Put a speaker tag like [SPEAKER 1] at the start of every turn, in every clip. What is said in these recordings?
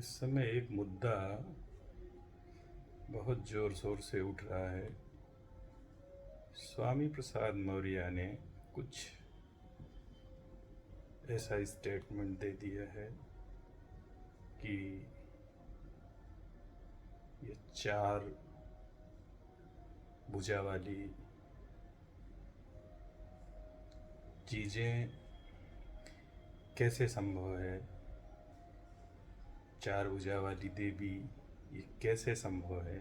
[SPEAKER 1] इस समय एक मुद्दा बहुत ज़ोर शोर से उठ रहा है। स्वामी प्रसाद मौर्य ने कुछ ऐसा स्टेटमेंट दे दिया है कि ये चार भुजा वाली चीज़ें कैसे संभव है, चार भुजा वाली देवी ये कैसे संभव है,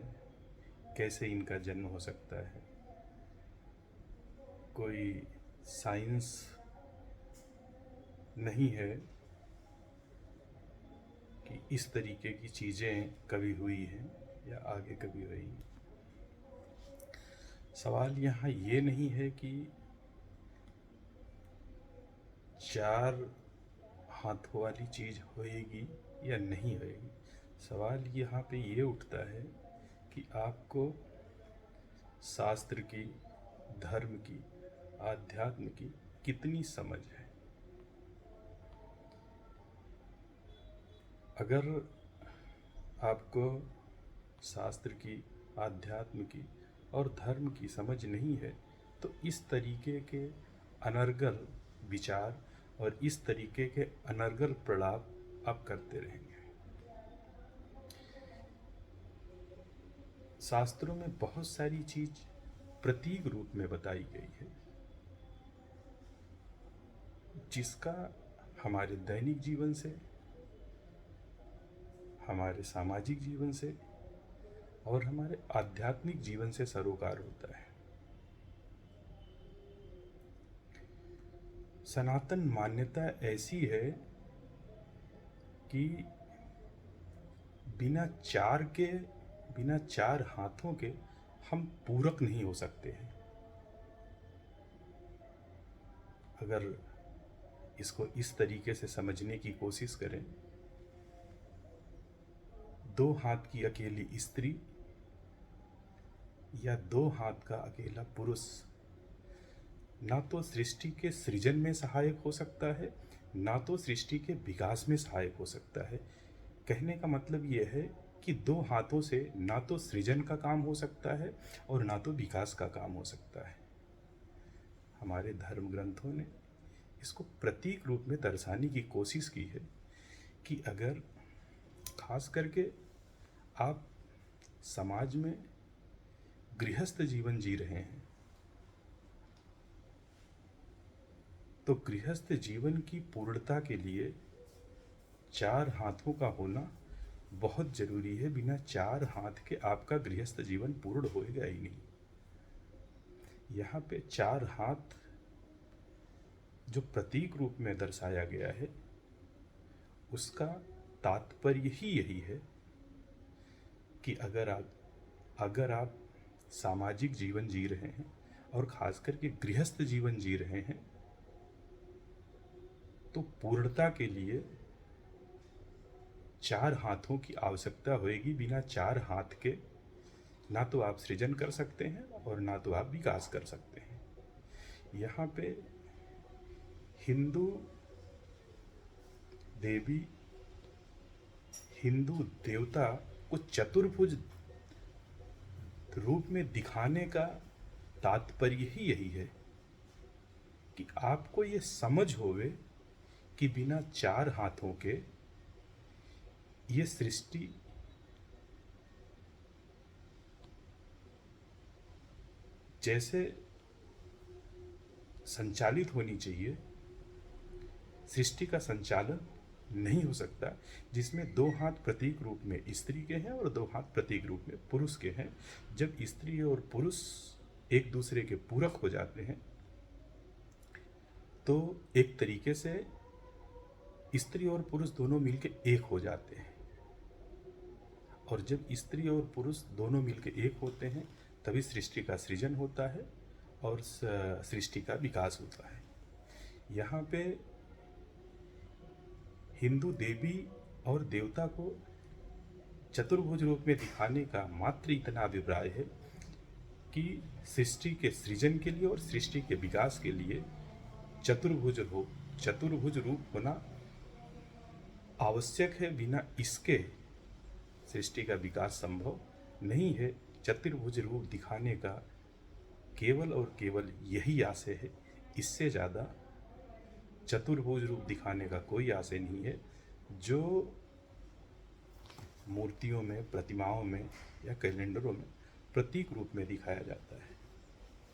[SPEAKER 1] कैसे इनका जन्म हो सकता है। कोई साइंस नहीं है कि इस तरीके की चीज़ें कभी हुई हैं या आगे कभी हुई। सवाल यहाँ ये नहीं है कि चार हाथों वाली चीज़ होएगी या नहीं होएगी। सवाल यहाँ पे ये उठता है कि आपको शास्त्र की, धर्म की, आध्यात्म की कितनी समझ है। अगर आपको शास्त्र की, आध्यात्म की और धर्म की समझ नहीं है तो इस तरीके के अनर्गल विचार और इस तरीके के अनर्गल प्रलाप आप करते रहेंगे। शास्त्रों में बहुत सारी चीज प्रतीक रूप में बताई गई है जिसका हमारे दैनिक जीवन से, हमारे सामाजिक जीवन से और हमारे आध्यात्मिक जीवन से सरोकार होता है। सनातन मान्यता ऐसी है कि बिना चार हाथों के हम पूरक नहीं हो सकते हैं। अगर इसको इस तरीके से समझने की कोशिश करें, दो हाथ की अकेली स्त्री या दो हाथ का अकेला पुरुष ना तो सृष्टि के सृजन में सहायक हो सकता है, ना तो सृष्टि के विकास में सहायक हो सकता है। कहने का मतलब यह है कि दो हाथों से ना तो सृजन का काम हो सकता है और ना तो विकास का काम हो सकता है। हमारे धर्म ग्रंथों ने इसको प्रतीक रूप में दर्शाने की कोशिश की है कि अगर खास करके आप समाज में गृहस्थ जीवन जी रहे हैं तो गृहस्थ जीवन की पूर्णता के लिए चार हाथों का होना बहुत जरूरी है। बिना चार हाथ के आपका गृहस्थ जीवन पूर्ण होएगा ही नहीं। यहाँ पे चार हाथ जो प्रतीक रूप में दर्शाया गया है उसका तात्पर्य ही यही है कि अगर आप सामाजिक जीवन जी रहे हैं और खास करके गृहस्थ जीवन जी रहे हैं तो पूर्णता के लिए चार हाथों की आवश्यकता होएगी। बिना चार हाथ के ना तो आप सृजन कर सकते हैं और ना तो आप विकास कर सकते हैं। यहाँ पे हिंदू देवी, हिंदू देवता को चतुर्भुज रूप में दिखाने का तात्पर्य ही यही है कि आपको ये समझ होवे कि बिना चार हाथों के ये सृष्टि जैसे संचालित होनी चाहिए, सृष्टि का संचालन नहीं हो सकता, जिसमें दो हाथ प्रतीक रूप में स्त्री के हैं और दो हाथ प्रतीक रूप में पुरुष के हैं। जब स्त्री और पुरुष एक दूसरे के पूरक हो जाते हैं तो एक तरीके से स्त्री और पुरुष दोनों मिलकर एक हो जाते हैं, और जब स्त्री और पुरुष दोनों मिलकर एक होते हैं तभी सृष्टि का सृजन होता है और सृष्टि का विकास होता है। यहाँ पे हिंदू देवी और देवता को चतुर्भुज रूप में दिखाने का मात्र इतना अभिप्राय है कि सृष्टि के सृजन के लिए और सृष्टि के विकास के लिए चतुर्भुज रूप होना आवश्यक है, बिना इसके सृष्टि का विकास संभव नहीं है। चतुर्भुज रूप दिखाने का केवल और केवल यही आशय है, इससे ज़्यादा चतुर्भुज रूप दिखाने का कोई आशय नहीं है, जो मूर्तियों में, प्रतिमाओं में या कैलेंडरों में प्रतीक रूप में दिखाया जाता है।